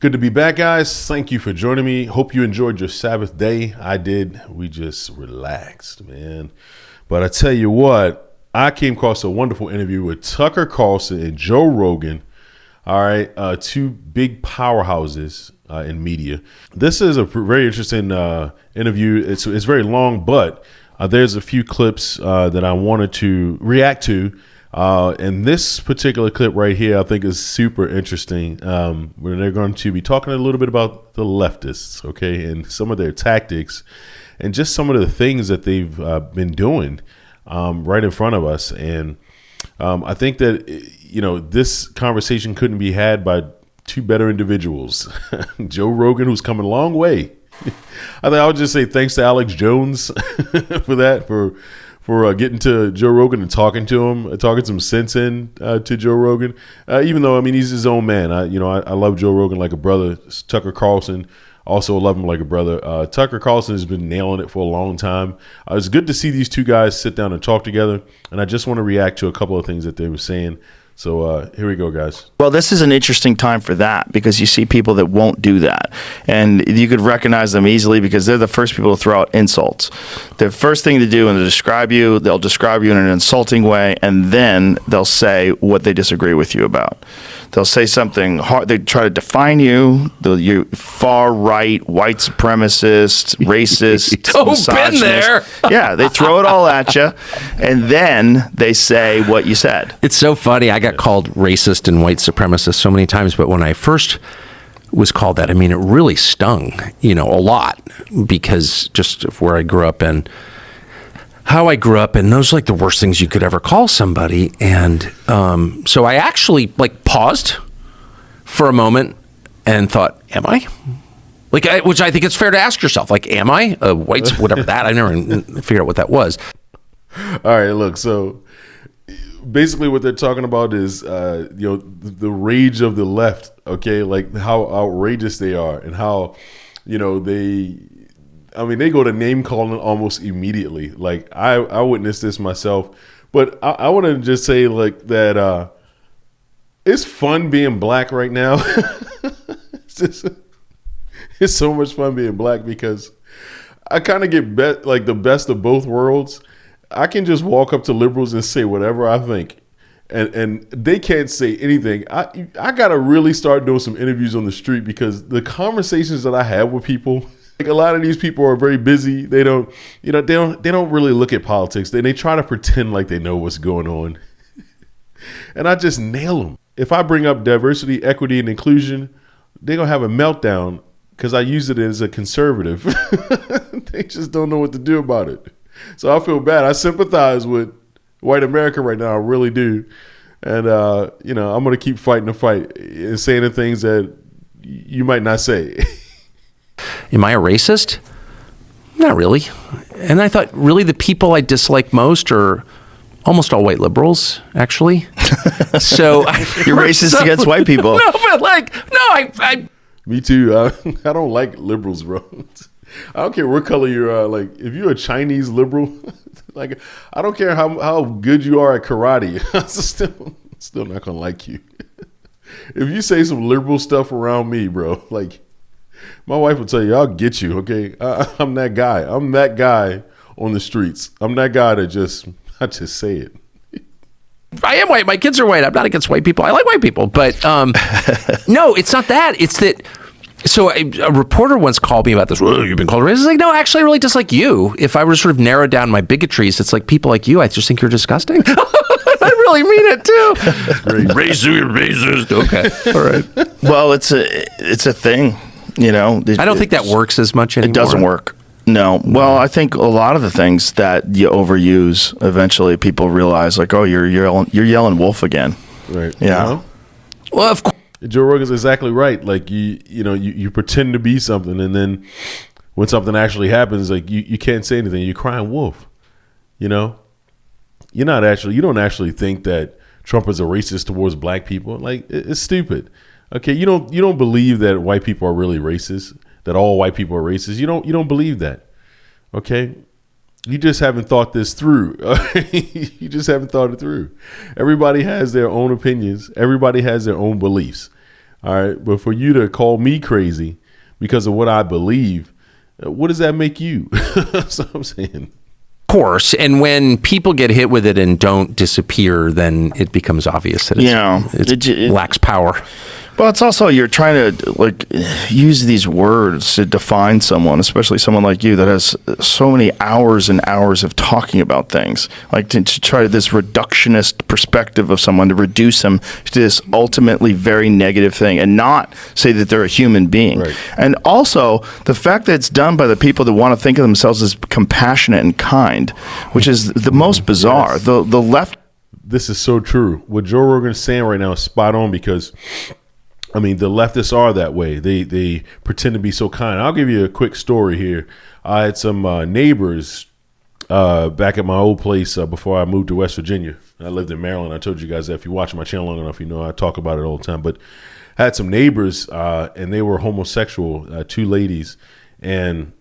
Good to be back, guys. Thank you for joining me. Hope you enjoyed your Sabbath day. I did. We just relaxed, man. But I tell you what, I came across a wonderful interview with Tucker Carlson and Joe Rogan. All right, two big powerhouses in media. This is a very interesting interview. It's very long, but there's a few clips that I wanted to react to. And this particular clip right here, I think is super interesting. Where they're going to be talking a little bit about the leftists, okay, and some of their tactics, and just some of the things that they've been doing right in front of us. And I think that this conversation couldn't be had by two better individuals. Joe Rogan, who's come a long way. I think I would just say thanks to Alex Jones for that, for getting to Joe Rogan and talking to him, talking some sense in to Joe Rogan. Even though, I mean, he's his own man. I love Joe Rogan like a brother. Tucker Carlson, also love him like a brother. Tucker Carlson has been nailing it for a long time. It's good to see these two guys sit down and talk together. And I just want to react to a couple of things that they were saying. So here we go, guys. Well, this is an interesting time for that because you see people that won't do that. And you could recognize them easily because they're the first people to throw out insults. The first thing to do when they describe you, they'll describe you in an insulting way, and then they'll say what they disagree with you about. They'll say something hard. They try to define you. You far right, white supremacist, racist, been there. Yeah, they throw it all at you, and then they say what you said. It's so funny. I got called racist and white supremacist so many times, but when I first was called that, I mean, it really stung, a lot because just of where I grew up and how I grew up, and those are like the worst things you could ever call somebody. And so I actually paused for a moment and thought, am I? Which I think it's fair to ask yourself, am I a white, whatever that, I never figured out what that was. All right, look, so basically what they're talking about is, the rage of the left, okay? Like how outrageous they are and how, they go to name calling almost immediately. Like I witnessed this myself, but I want to just say that it's fun being black right now. It's so much fun being black because I kind of get the best of both worlds. I can just walk up to liberals and say whatever I think, and they can't say anything. I gotta really start doing some interviews on the street because the conversations that I have with people. A lot of these people are very busy. They don't really look at politics. They try to pretend like they know what's going on. And I just nail them. If I bring up diversity, equity, and inclusion, they're going to have a meltdown because I use it as a conservative. They just don't know what to do about it. So I feel bad. I sympathize with white America right now. I really do. And, I'm going to keep fighting the fight and saying the things that you might not say. Am I a racist? Not really. And I thought really the people I dislike most are almost all white liberals, actually. So you're racist against white people. No, but I Me too. I don't like liberals, bro. I don't care what color you're. If you're a Chinese liberal, I don't care how good you are at karate. I'm still not gonna like you. If you say some liberal stuff around me, bro, my wife will tell you, I'll get you, okay? I'm that guy. I'm that guy on the streets. I'm that guy that I just say it. I am white. My kids are white. I'm not against white people. I like white people. But no, it's not that. It's that. So a reporter once called me about this. Well, you've been called racist. No, actually, I really dislike you. If I were to sort of narrow down my bigotries, it's like people like you, I just think you're disgusting. I really mean it too. Racist. Okay. All right. Well, it's a thing. I don't think that works as much anymore. It doesn't work. No. Well, I think a lot of the things that you overuse, eventually people realize you're yelling wolf again. Right. Yeah. Well, of course. Joe Rogan's exactly right. You pretend to be something, and then when something actually happens, you can't say anything. You're crying wolf. You don't actually think that Trump is a racist towards black people. It's stupid. Okay, you don't believe that white people are really racist, that all white people are racist. You don't believe that. Okay? You just haven't thought this through. You just haven't thought it through. Everybody has their own opinions. Everybody has their own beliefs. All right. But for you to call me crazy because of what I believe, what does that make you? That's what I'm saying. Course, and when people get hit with it and don't disappear, then it becomes obvious that it lacks power. Well, it's also you're trying to like use these words to define someone, especially someone like you that has so many hours and hours of talking about things. Like to try this reductionist perspective of someone to reduce them to this ultimately very negative thing and not say that they're a human being. Right. And also the fact that it's done by the people that want to think of themselves as compassionate and kind, which is the most bizarre. Yes. The left. This is so true. What Joe Rogan is saying right now is spot on because, I mean, the leftists are that way. They pretend to be so kind. I'll give you a quick story here. I had some neighbors back at my old place before I moved to West Virginia. I lived in Maryland. I told you guys that if you watch my channel long enough, you know I talk about it all the time. But I had some neighbors, and they were homosexual, two ladies. And,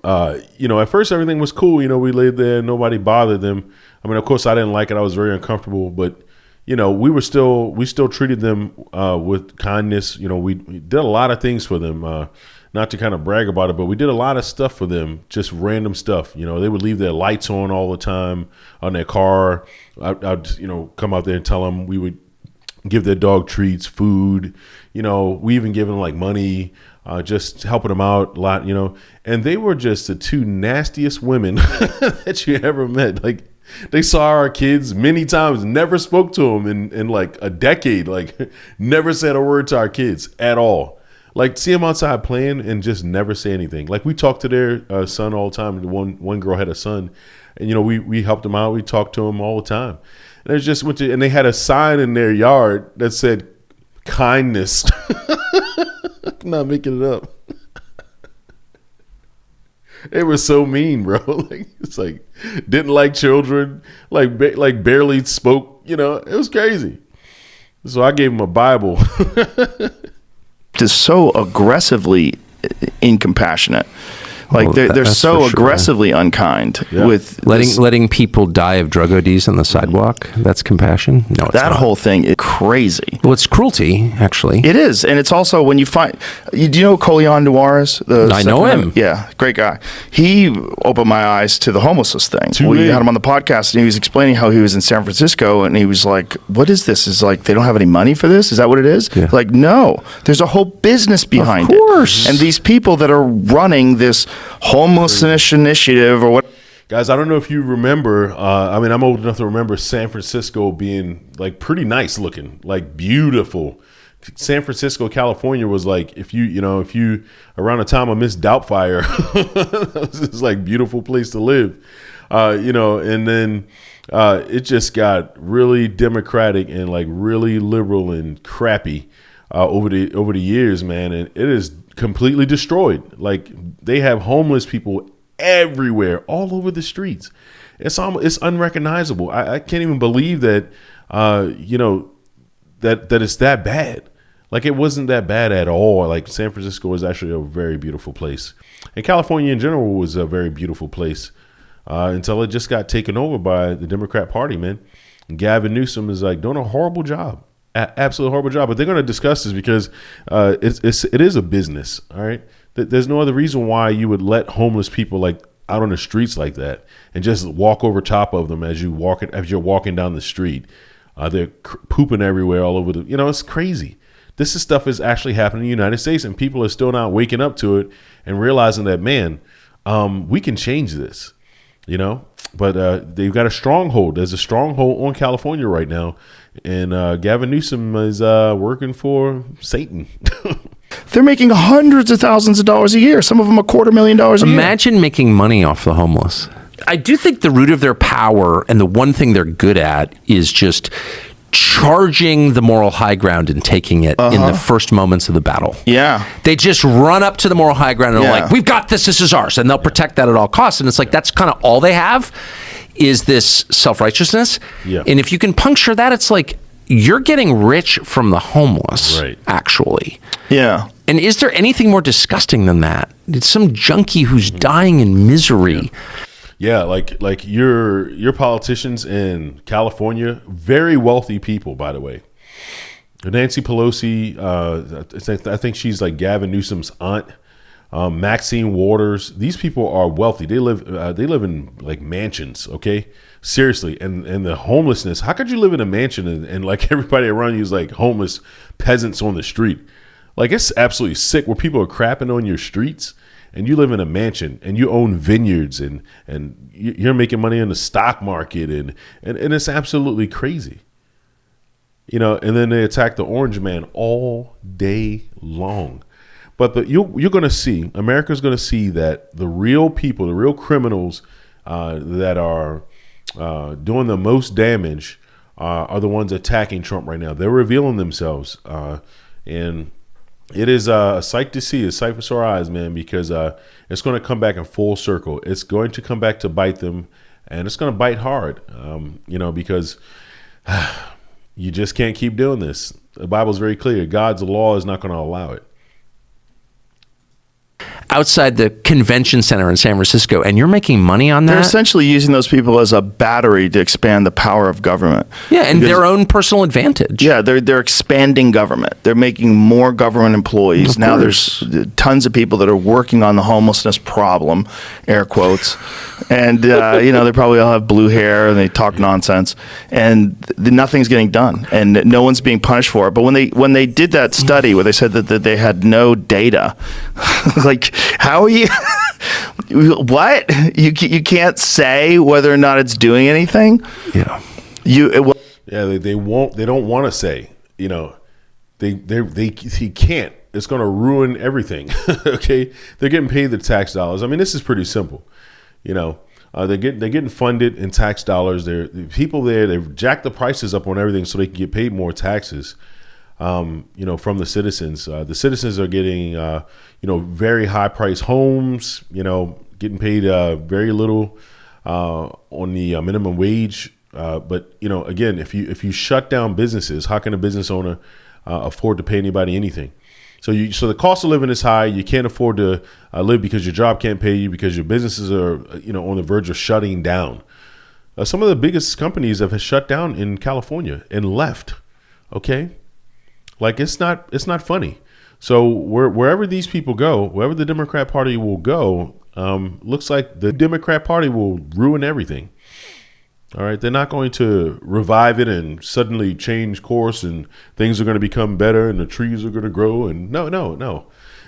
at first everything was cool. We lived there. Nobody bothered them. I mean, of course, I didn't like it. I was very uncomfortable. But we still treated them with kindness. We did a lot of things for them, not to kind of brag about it, but we did a lot of stuff for them, just random stuff. They would leave their lights on all the time on their car. I'd come out there and tell them we would give their dog treats, food. We even give them like money, just helping them out a lot, and they were just the two nastiest women that you ever met. Like, they saw our kids many times, never spoke to them in like a decade, like never said a word to our kids at all. Like, see them outside playing and just never say anything. Like, we talked to their son all the time. One girl had a son, and we helped them out. We talked to them all the time. And and they had a sign in their yard that said kindness. I'm not making it up. They were so mean, bro. Like, it's like, didn't like children, like barely spoke. It was crazy. So I gave him a Bible. Just so aggressively incompassionate. Like, Well, they're that's so for sure. aggressively unkind with Letting people die of drug ODs on the sidewalk. That's compassion. No, it's that not. whole thing is crazy. Well, it's cruelty, actually. It is, and it's also when you find. Do you know who Colion Noir is? I know him. Yeah, great guy. He opened my eyes to the homelessness thing. We had him on the podcast, and he was explaining how he was in San Francisco, and he was like, "What is this? Is like they don't have any money for this? Is that what it is?" Yeah. Like, no, there's a whole business behind Of course. it, and these people that are running this homelessness initiative or what. Guys, I don't know if you remember. I'm old enough to remember San Francisco being like pretty nice looking, like beautiful. San Francisco, California was like, if you around the time of Miss Doubtfire, it was this like beautiful place to live, and then it just got really democratic and like really liberal and crappy over the years, man, and it is completely destroyed. Like, they have homeless people everywhere, all over the streets. It's unrecognizable. I can't even believe that that it's that bad. Like, it wasn't that bad at all. Like, San Francisco is actually a very beautiful place, and California in general was a very beautiful place until it just got taken over by the Democrat Party, man. And Gavin Newsom is like doing a horrible job. Absolutely horrible job, but they're going to discuss this because it is a business. All right, there's no other reason why you would let homeless people like out on the streets like that and just walk over top of them as you're walking down the street. They're pooping everywhere, all over it's crazy. This stuff is actually happening in the United States, and people are still not waking up to it and realizing that, man, we can change this. But they've got a stronghold. There's a stronghold on California right now. And Gavin Newsom is working for Satan. They're making hundreds of thousands of dollars a year. Some of them $250,000 a year. Imagine making money off the homeless. I do think the root of their power and the one thing they're good at is just charging the moral high ground and taking it in the first moments of the battle. Yeah. They just run up to the moral high ground and are like, we've got this is ours. And they'll protect that at all costs. And it's like, that's kind of all they have is this self-righteousness. Yeah. And if you can puncture that, it's like, you're getting rich from the homeless, right, actually. Yeah. And is there anything more disgusting than that? It's some junkie who's dying in misery. Yeah, like your politicians in California, very wealthy people, by the way. Nancy Pelosi, I think she's like Gavin Newsom's aunt. Maxine Waters. These people are wealthy. They live in like mansions. Okay, seriously. And the homelessness. How could you live in a mansion and like everybody around you is like homeless peasants on the street? Like, it's absolutely sick where people are crapping on your streets, and you live in a mansion and you own vineyards and you're making money in the stock market and it's absolutely crazy. You know, and then they attack the orange man all day long. But you're going to see, America's going to see that the real people, the real criminals that are doing the most damage are the ones attacking Trump right now. They're revealing themselves. And it is a sight to see, a sight for sore eyes, man, because it's going to come back in full circle. It's going to come back to bite them, and it's going to bite hard, because you just can't keep doing this. The Bible's very clear. God's law is not going to allow it. Outside the convention center in San Francisco, and you're making money on that? They're essentially using those people as a battery to expand the power of government. Yeah, and their own personal advantage. Yeah, they're expanding government. They're making more government employees. Now there's tons of people that are working on the homelessness problem, air quotes. And, they probably all have blue hair and they talk nonsense. And nothing's getting done. And no one's being punished for it. But when they did that study where they said that they had no data, like, how are you? What? You can't say whether or not it's doing anything? Yeah. They won't. They don't want to say. He can't. It's going to ruin everything. Okay, they're getting paid the tax dollars. I mean, this is pretty simple. They're getting funded in tax dollars. The people there, they've jacked the prices up on everything so they can get paid more taxes. From the citizens. The citizens are getting, very high priced homes, getting paid very little on the minimum wage. But again, if you shut down businesses, how can a business owner afford to pay anybody anything? So the cost of living is high. You can't afford to live because your job can't pay you, because your businesses are, on the verge of shutting down. Some of the biggest companies have shut down in California and left. Okay. Like, it's not funny. So wherever these people go, wherever the Democrat Party will go, looks like the Democrat Party will ruin everything. All right, they're not going to revive it and suddenly change course and things are going to become better and the trees are going to grow. And no,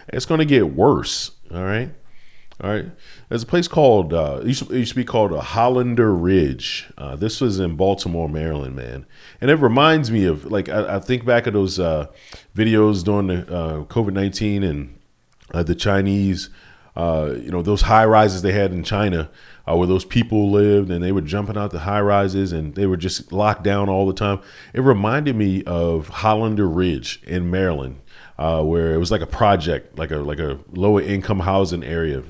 it's going to get worse. All right. There's a place called it used to be called Hollander Ridge. This was in Baltimore, Maryland, man. And it reminds me of, like, I think back of those videos during the COVID-19 and the Chinese, those high rises they had in China where those people lived, and they were jumping out the high rises and they were just locked down all the time. It reminded me of Hollander Ridge in Maryland, where it was like a project, like a lower income housing area.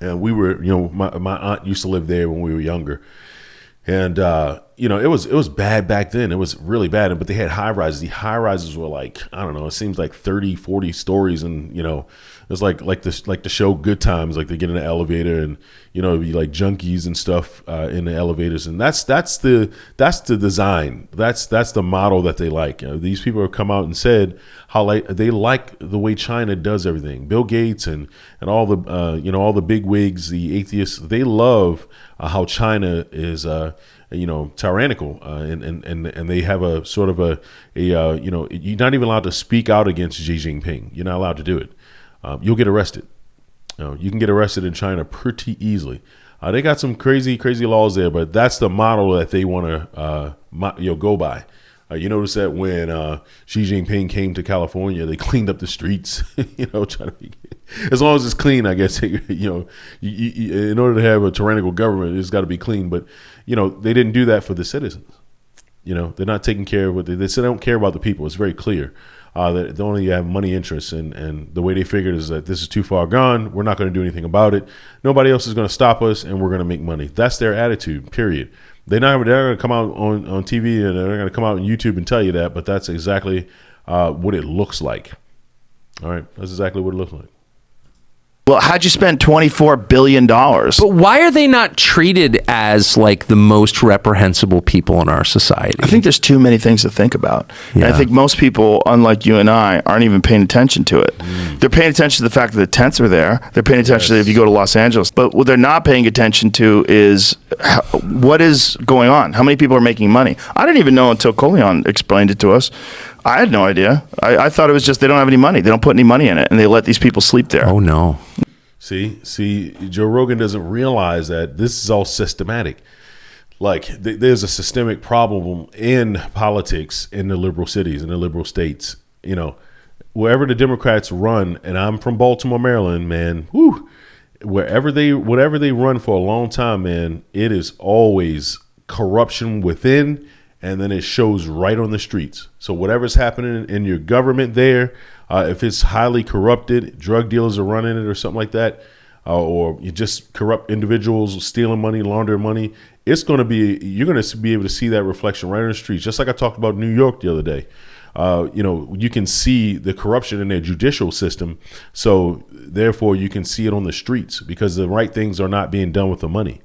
And we were, my aunt used to live there when we were younger. And, it was bad back then. It was really bad. But they had high rises. The high rises were like, I don't know, it seems like 30, 40 stories. And, it's like the show Good Times, like they get in the elevator and, it'd be like junkies and stuff in the elevators. And that's the design. That's the model that they like. These people have come out and said how they like the way China does everything. Bill Gates and all the, all the big wigs, the atheists, they love how China is, tyrannical, and they have a sort of you're not even allowed to speak out against Xi Jinping. You're not allowed to do it. You'll get arrested. You can get arrested in China pretty easily. They got some crazy laws there, but that's the model that they want to go by. You notice that when Xi Jinping came to California, they cleaned up the streets. Trying to as long as it's clean, I guess. You, in order to have a tyrannical government, it's got to be clean. But they didn't do that for the citizens. They're not taking care of what they said. They don't care about the people. It's very clear. That they only have money interests, and the way they figured is that this is too far gone. We're not going to do anything about it. Nobody else is going to stop us, and we're going to make money. That's their attitude, period. They're not going to come out on TV, and they're not going to come out on YouTube and tell you that, but that's exactly what it looks like. All right, that's exactly what it looks like. Well, how'd you spend $24 billion? But why are they not treated as like the most reprehensible people in our society? I think there's too many things to think about. And I think most people, unlike you and I, aren't even paying attention to it. They're paying attention to the fact that the tents are there. They're paying attention to if you go to Los Angeles. But what they're not paying attention to is what is going on. How many people are making money? I didn't even know until Coleon explained it to us. I had no idea. I thought it was just they don't have any money. They don't put any money in it, and they let these people sleep there. Oh, no. See, Joe Rogan doesn't realize that this is all systematic. Like, there's a systemic problem in politics in the liberal cities, in the liberal states. You know, wherever the Democrats run, and I'm from Baltimore, Maryland, man, whatever they run for a long time, man, it is always corruption within, and then it shows right on the streets. So whatever's happening in your government there, if it's highly corrupted, drug dealers are running it or something like that, or you just corrupt individuals stealing money, laundering money, you're going to be able to see that reflection right on the streets. Just like I talked about New York the other day. You can see the corruption in their judicial system. So therefore you can see it on the streets because the right things are not being done with the money.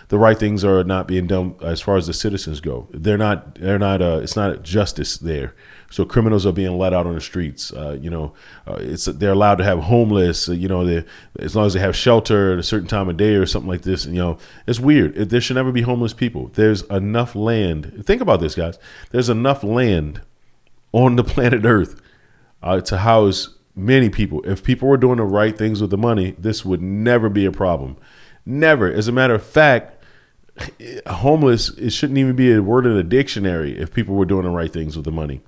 The right things are not being done as far as the citizens go. It's not justice there. So criminals are being let out on the streets. They're allowed to have homeless, as long as they have shelter at a certain time of day or something like this. And, it's weird. There should never be homeless people. There's enough land. Think about this, guys. There's enough land on the planet Earth to house many people. If people were doing the right things with the money, this would never be a problem. Never. As a matter of fact, homeless, it shouldn't even be a word in a dictionary if people were doing the right things with the money.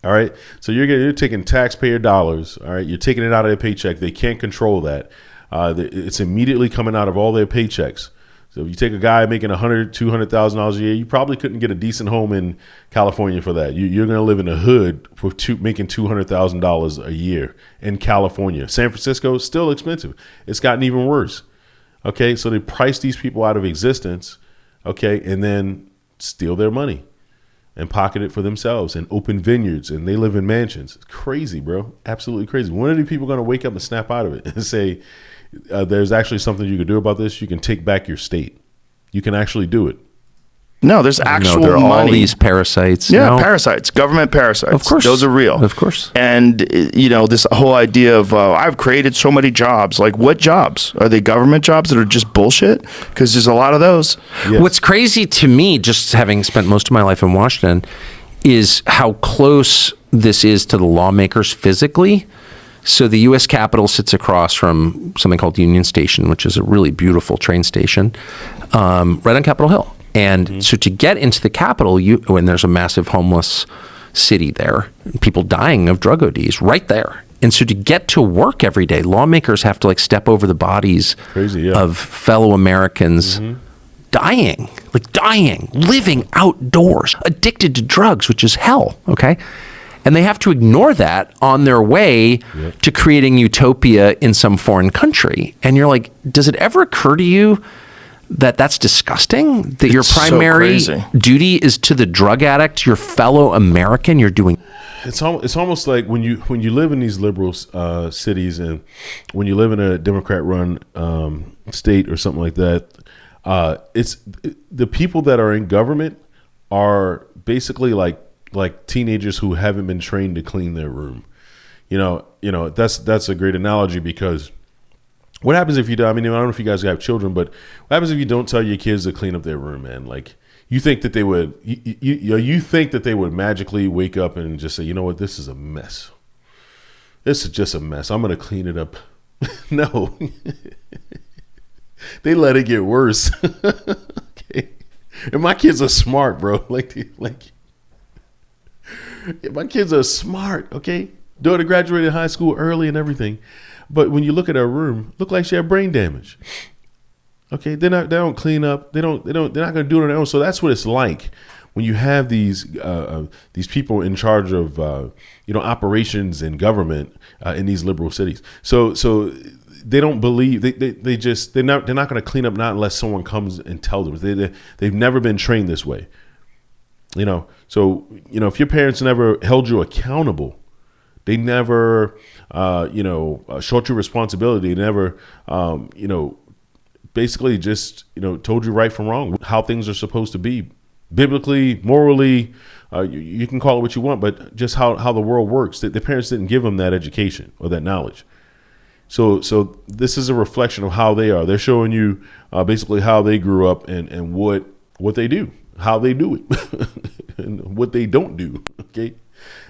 All right. So you're taking taxpayer dollars. All right. You're taking it out of their paycheck. They can't control that. It's immediately coming out of all their paychecks. So if you take a guy making $100,000, $200,000 a year, you probably couldn't get a decent home in California for that. You're going to live in a hood for making $200,000 a year in California. San Francisco is still expensive. It's gotten even worse. Okay, so they price these people out of existence, okay, and then steal their money and pocket it for themselves and open vineyards, and they live in mansions. It's crazy, bro. Absolutely crazy. When are these people going to wake up and snap out of it and say, there's actually something you can do about this? You can take back your state. You can actually do it. No, there's actual there are money. all these parasites. Yeah, parasites, government parasites. Of course. Those are real. Of course. And, this whole idea of I've created so many jobs. Like, what jobs? Are they government jobs that are just bullshit? Because there's a lot of those. Yes. What's crazy to me, just having spent most of my life in Washington, is how close this is to the lawmakers physically. So the U.S. Capitol sits across from something called Union Station, which is a really beautiful train station, right on Capitol Hill. And so to get into the Capitol, when there's a massive homeless city there, people dying of drug ODs right there. And so to get to work every day, lawmakers have to step over the bodies of fellow Americans dying, living outdoors, addicted to drugs, which is hell, okay? And they have to ignore that on their way to creating utopia in some foreign country. And you're like, does it ever occur to you that that's disgusting? That your primary duty is to the drug addict, your fellow American. You're doing. It's almost like when you live in these liberal cities, and when you live in a Democrat-run state or something like that. It's the people that are in government are basically like teenagers who haven't been trained to clean their room. That's a great analogy, because what happens if you don't? I mean, I don't know if you guys have children, but what happens if you don't tell your kids to clean up their room, man? Like, you think that they would, you think that they would magically wake up and just say, you know what, this is a mess. This is just a mess. I'm going to clean it up. No. They let it get worse. Okay. And my kids are smart, bro. My kids are smart, okay? Daughter graduated high school early and everything. But when you look at her room, look like she had brain damage. Okay, they don't clean up. They're not going to do it on their own. So that's what it's like when you have these people in charge of operations and government in these liberal cities. So they don't believe they're not going to clean up, not unless someone comes and tells them. They've never been trained this way. So if your parents never held you accountable, They never, showed you responsibility. They never, basically just, told you right from wrong, how things are supposed to be. Biblically, morally, you can call it what you want, but just how the world works. The parents didn't give them that education or that knowledge. So this is a reflection of how they are. They're showing you basically how they grew up and what they do, how they do it, and what they don't do. Okay,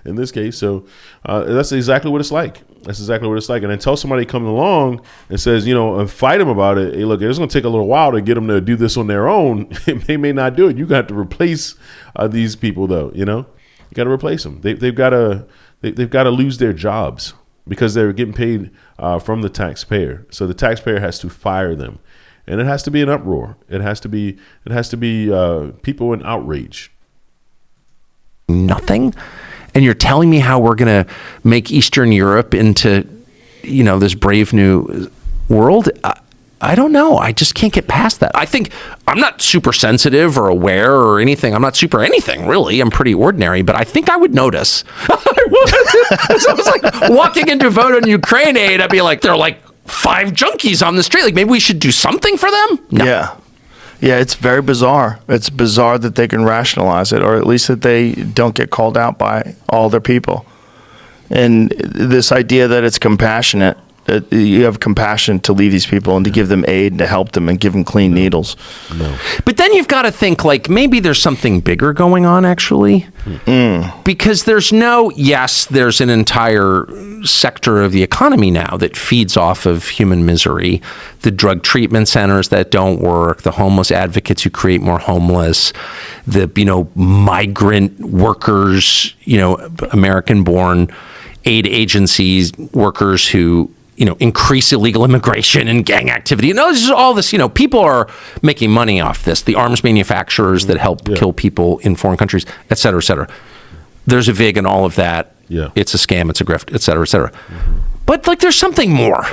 in this case, so that's exactly what it's like. That's exactly what it's like. And until somebody comes along and says, and fight them about it, hey, look, it's going to take a little while to get them to do this on their own. They may not do it. You got to replace these people, though. You got to replace them. They've got to lose their jobs because they're getting paid from the taxpayer. So the taxpayer has to fire them, and it has to be an uproar. It has to be people in outrage. Nothing. And you're telling me how we're going to make Eastern Europe into, this brave new world? I don't know. I just can't get past that. I think I'm not super sensitive or aware or anything. I'm not super anything, really. I'm pretty ordinary, but I think I would notice. I was like walking into vote on Ukraine aid. I'd be like, there are like 5 junkies on the street. Like, maybe we should do something for them? No. Yeah. Yeah, it's very bizarre. It's bizarre that they can rationalize it, or at least that they don't get called out by all their people. And this idea that it's compassionate, that you have compassion to leave these people and to give them aid and to help them and give them clean needles. No. But then you've got to think, like, maybe there's something bigger going on, actually. Because there's an entire sector of the economy now that feeds off of human misery. The drug treatment centers that don't work, the homeless advocates who create more homeless, the, migrant workers, American-born aid agencies, workers who, increase illegal immigration and gang activity. This is all this, people are making money off this. The arms manufacturers that help kill people in foreign countries, et cetera, et cetera. There's a vig in all of that. Yeah. It's a scam, it's a grift, et cetera, et cetera. But like, there's something more.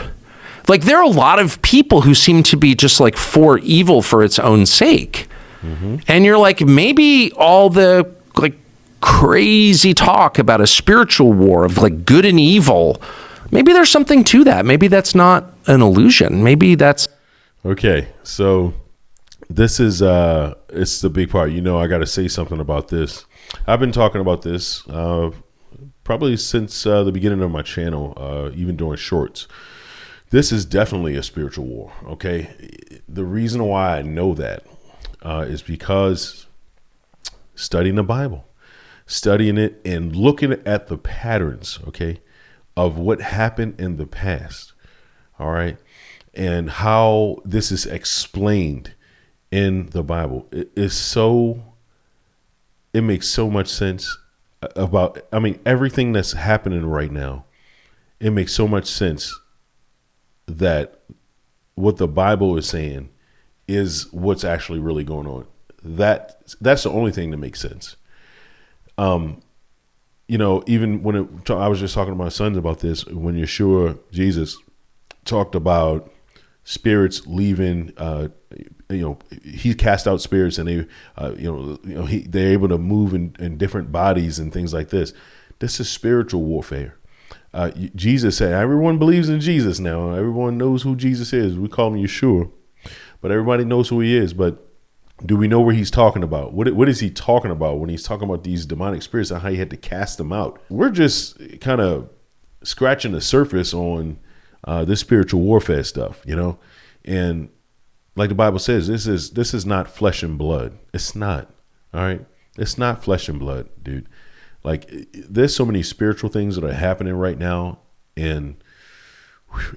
Like, there are a lot of people who seem to be just like for evil for its own sake. And you're like, maybe all the like crazy talk about a spiritual war of like good and evil, maybe there's something to that. Maybe that's not an illusion. Maybe that's... Okay, so this is it's the big part. I got to say something about this. I've been talking about this probably since the beginning of my channel, even during shorts. This is definitely a spiritual war, okay? The reason why I know that is because studying the Bible, studying it and looking at the patterns, okay, of what happened in the past, all right, and how this is explained in the Bible. It makes so much sense about, everything that's happening right now. It makes so much sense that what the Bible is saying is what's actually really going on. That's the only thing that makes sense. Even when I was just talking to my sons about this, when Yeshua, Jesus, talked about spirits leaving, he cast out spirits and they're able to move in different bodies and things like this. This is spiritual warfare. Jesus said, everyone believes in Jesus now. Everyone knows who Jesus is. We call him Yeshua, but everybody knows who he is. But do we know where he's talking about? What is he talking about when he's talking about these demonic spirits and how he had to cast them out? We're just kind of scratching the surface on this spiritual warfare stuff, and like the Bible says, this is not flesh and blood. It's not. All right. It's not flesh and blood, dude. Like, there's so many spiritual things that are happening right now. And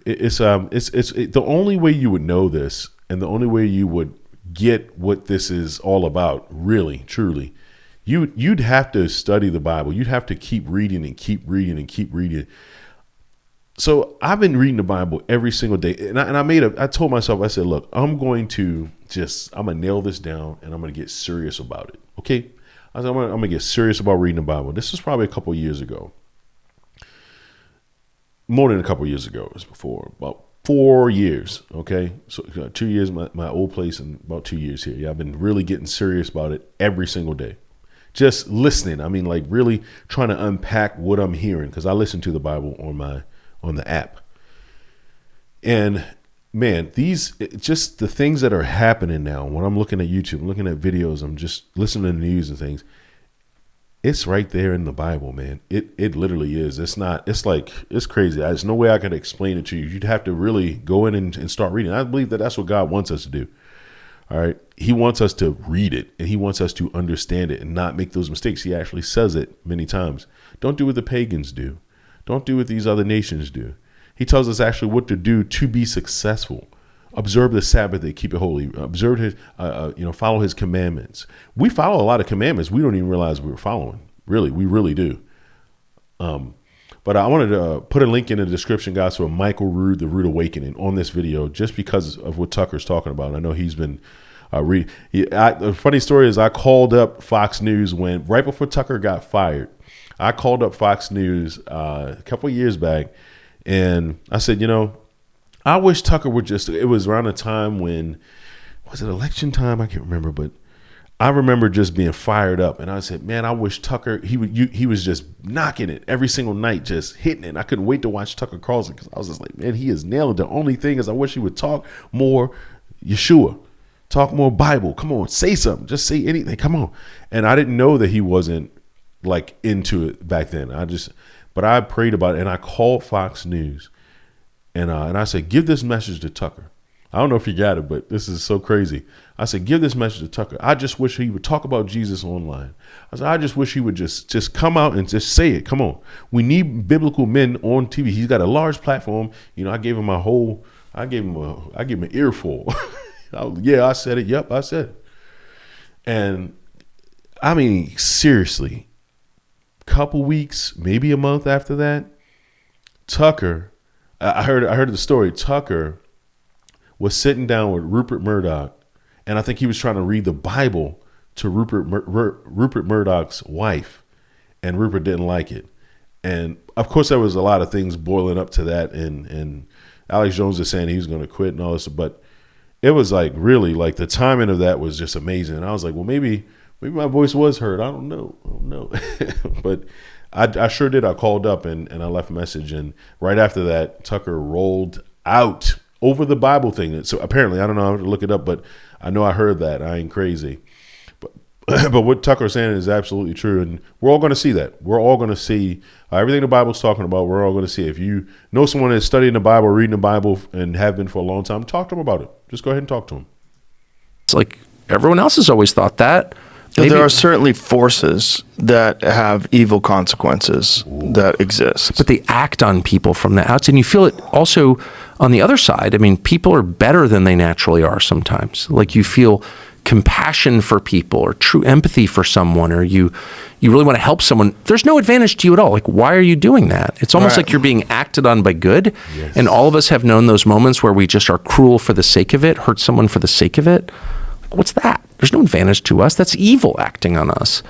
it's the only way you would know this, and the only way you would get what this is all about, really, truly, you'd have to study the Bible. You'd have to keep reading and keep reading and keep reading. So I've been reading the Bible every single day, and I told myself, I said, look, I'm gonna nail this down, and I'm gonna get serious about it. Okay, I said, I'm gonna get serious about reading the Bible. This was probably a couple years ago, more than a couple years ago. It was before about 4 years. Okay, so 2 years my old place and about 2 years here. Yeah, I've been really getting serious about it every single day, just listening. I mean, like really trying to unpack what I'm hearing, because I listen to the Bible on the app. And man, just the things that are happening now, when I'm looking at YouTube, I'm looking at videos, I'm just listening to the news and things. It's right there in the Bible, man. It literally is. It's crazy. There's no way I could explain it to you. You'd have to really go in and start reading. I believe that that's what God wants us to do. All right. He wants us to read it, and he wants us to understand it and not make those mistakes. He actually says it many times. Don't do what the pagans do. Don't do what these other nations do. He tells us actually what to do to be successful. Observe the Sabbath day, keep it holy. Observe his, follow his commandments. We follow a lot of commandments we don't even realize we're following. Really, we really do. But I wanted to put a link in the description, guys, for Michael Rood, the Rood Awakening, on this video, just because of what Tucker's talking about. I know he's been the funny story is I called up Fox News right before Tucker got fired. I called up Fox News a couple of years back, and I said, I wish Tucker would it was around a time when, was it election time? I can't remember, but I remember just being fired up. And I said, man, I wish Tucker, he was just knocking it every single night, just hitting it. I couldn't wait to watch Tucker Carlson, because I was just like, man, he is nailing it. The only thing is I wish he would talk more Yeshua, talk more Bible. Come on, say something. Just say anything. Come on. And I didn't know that he wasn't like into it back then. But I prayed about it, and I called Fox News. And I said, give this message to Tucker. I don't know if you got it, but this is so crazy. I said, give this message to Tucker. I just wish he would talk about Jesus online. I said, I just wish he would just come out and just say it. Come on. We need biblical men on TV. He's got a large platform. I gave him I gave him an earful. Yeah, I said it. Yep, I said it. And I mean, seriously, couple weeks, maybe a month after that, Tucker, I heard the story. Tucker was sitting down with Rupert Murdoch, and I think he was trying to read the Bible to Rupert Murdoch's wife, and Rupert didn't like it. And of course, there was a lot of things boiling up to that, and Alex Jones is saying he was going to quit and all this, but it was like really like the timing of that was just amazing. And I was like, well, maybe my voice was heard. I don't know. But I sure did. I called up and I left a message. And right after that, Tucker rolled out over the Bible thing. So apparently, I don't know how to look it up, but I know I heard that. I ain't crazy. But what Tucker's saying is absolutely true. And we're all going to see that. We're all going to see everything the Bible's talking about. We're all going to see. If you know someone that's studying the Bible, reading the Bible, and have been for a long time, talk to them about it. Just go ahead and talk to them. It's like everyone else has always thought that. There are certainly forces that have evil consequences that exist. But they act on people from the outside. And you feel it also on the other side. I mean, people are better than they naturally are sometimes. Like you feel compassion for people or true empathy for someone, or you really want to help someone. There's no advantage to you at all. Like, why are you doing that? It's almost like you're being acted on by good. Yes. And all of us have known those moments where we just are cruel for the sake of it, hurt someone for the sake of it. What's that? There's no advantage to us. That's evil acting on us.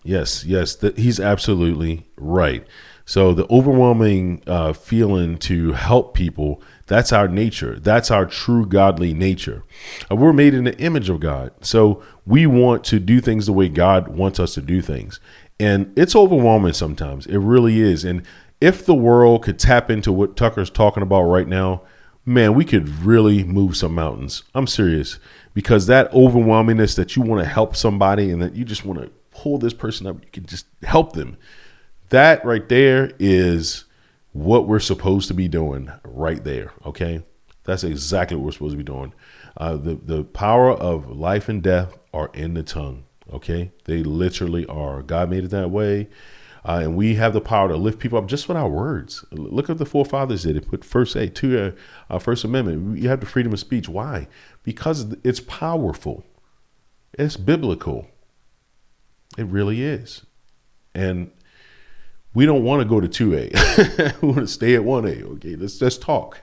Yes, he's absolutely right. So the overwhelming feeling to help people, that's our nature. That's our true godly nature. We're made in the image of God. So we want to do things the way God wants us to do things. And it's overwhelming sometimes. It really is. And if the world could tap into what Tucker's talking about right now, man, we could really move some mountains. I'm serious. Because that overwhelmingness that you want to help somebody and that you just want to pull this person up, you can just help them. That right there is what we're supposed to be doing right there. Okay. That's exactly what we're supposed to be doing. The power of life and death are in the tongue. Okay. They literally are. God made it that way. And we have the power to lift people up just with our words. Look at the forefathers did it. Put First Amendment. You have the freedom of speech. Why? Because it's powerful. It's biblical. It really is. And we don't want to go to 2A. We want to stay at 1A. Okay, let's talk.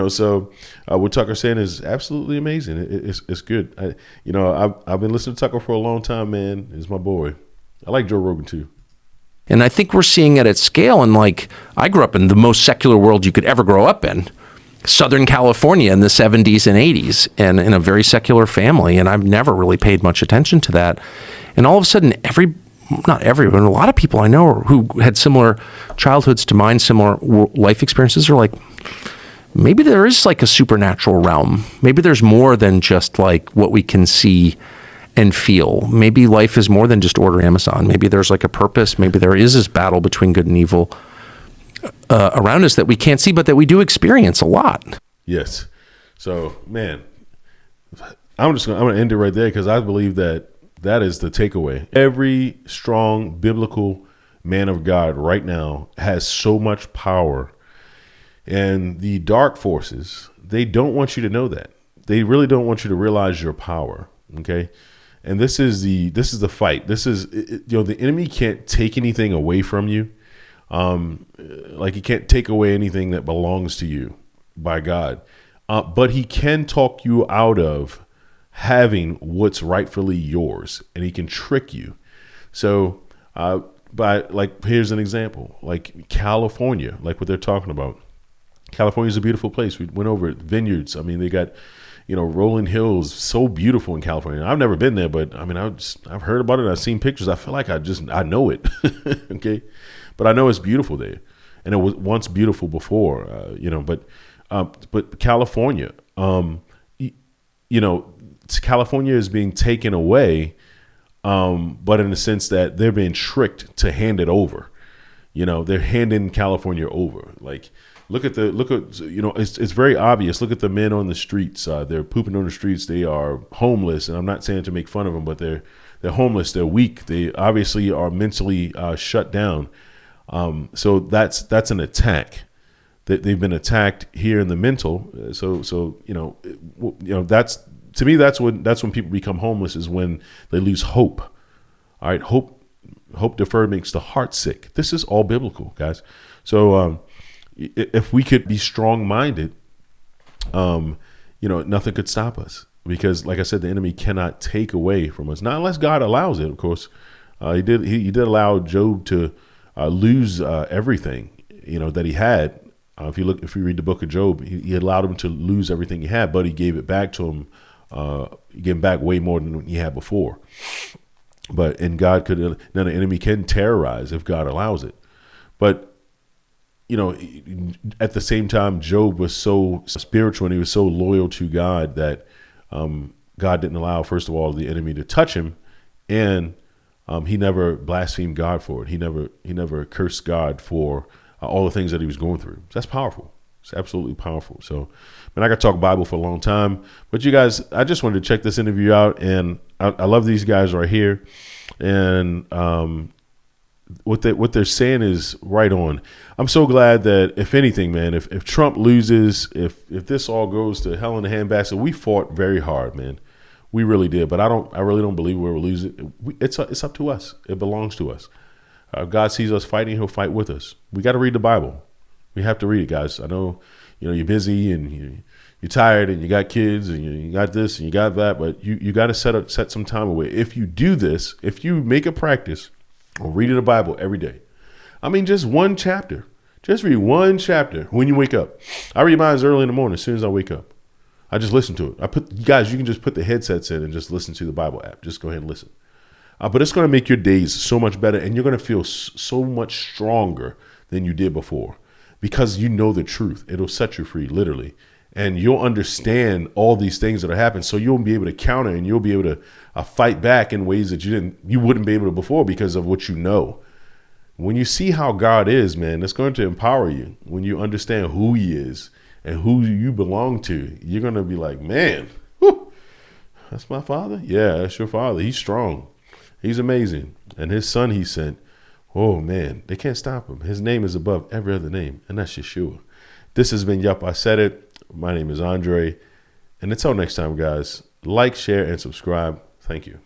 So what Tucker's saying is absolutely amazing. It's good. I've been listening to Tucker for a long time, man. He's my boy. I like Joe Rogan too. And I think we're seeing it at scale. And like, I grew up in the most secular world you could ever grow up in. Southern California in the 70s and 80s and in a very secular family. And I've never really paid much attention to that. And all of a sudden, not everyone, a lot of people I know who had similar childhoods to mine, similar life experiences are like, maybe there is like a supernatural realm. Maybe there's more than just like what we can see and feel. Maybe life is more than just order Amazon. Maybe there's like a purpose. Maybe there is this battle between good and evil around us that we can't see, but that we do experience a lot. Yes. So, man, I'm going to end it right there because I believe that is the takeaway. Every strong biblical man of God right now has so much power, and the dark forces, they don't want you to know that. They really don't want you to realize your power. Okay. And this is the fight. This is, the enemy can't take anything away from you. Like he can't take away anything that belongs to you by God. But he can talk you out of having what's rightfully yours, and he can trick you. So, here's an example, like California, like what they're talking about. California is a beautiful place. We went over it, vineyards. I mean, they got, rolling hills, so beautiful in California. I've never been there, but I mean, I've heard about it. I've seen pictures. I feel like I know it. Okay. But I know it's beautiful there, and it was once beautiful before, but California, California is being taken away, but in the sense that they're being tricked to hand it over. They're handing California over. Like, it's very obvious. Look at the men on the streets. They're pooping on the streets. They are homeless, and I'm not saying to make fun of them, but they're homeless. They're weak. They obviously are mentally shut down. So that's an attack. That they've been attacked here in the mental. That's, to me, that's when people become homeless, is when they lose hope. All right, hope deferred makes the heart sick. This is all biblical, guys. So if we could be strong-minded, nothing could stop us, because, like I said, the enemy cannot take away from us, not unless God allows it. Of course, he did allow Job to lose everything that he had. If you read the book of Job, he allowed him to lose everything he had, but he gave it back to him. He gave him back way more than he had before. Then the enemy can terrorize if God allows it. But at the same time, Job was so spiritual and he was so loyal to God that God didn't allow, first of all, the enemy to touch him, and he never blasphemed God for it. He never cursed God for all the things that he was going through. So that's powerful. It's absolutely powerful. So, I could talk Bible for a long time, but you guys, I just wanted to check this interview out, and I love these guys right here, and what they're saying is right on. I'm so glad that, if anything, man, if Trump loses, if this all goes to hell in a handbasket, we fought very hard, man. We really did, but I really don't believe we'll lose it. It's up to us. It belongs to us. God sees us fighting; He'll fight with us. We got to read the Bible. We have to read it, guys. I know, you're busy and you're tired and you got kids and you got this and you got that, but you got to set some time away. If you do this, if you make a practice of reading the Bible every day, I mean, just one chapter. Just read one chapter when you wake up. I read mine early in the morning as soon as I wake up. I just listen to it. Guys, you can just put the headsets in and just listen to the Bible app. Just go ahead and listen. But it's going to make your days so much better, and you're going to feel so much stronger than you did before, because you know the truth. It'll set you free, literally. And you'll understand all these things that are happening. So you'll be able to counter, and you'll be able to fight back in ways that you wouldn't be able to before, because of what you know. When you see how God is, man, it's going to empower you. When you understand who He is and who you belong to, you're going to be like, man, whew, that's my Father? Yeah, that's your Father. He's strong. He's amazing. And His Son He sent, oh, man, they can't stop Him. His name is above every other name, and that's Yeshua. This has been Yup, I Said It. My name is Andre. And until next time, guys, like, share, and subscribe. Thank you.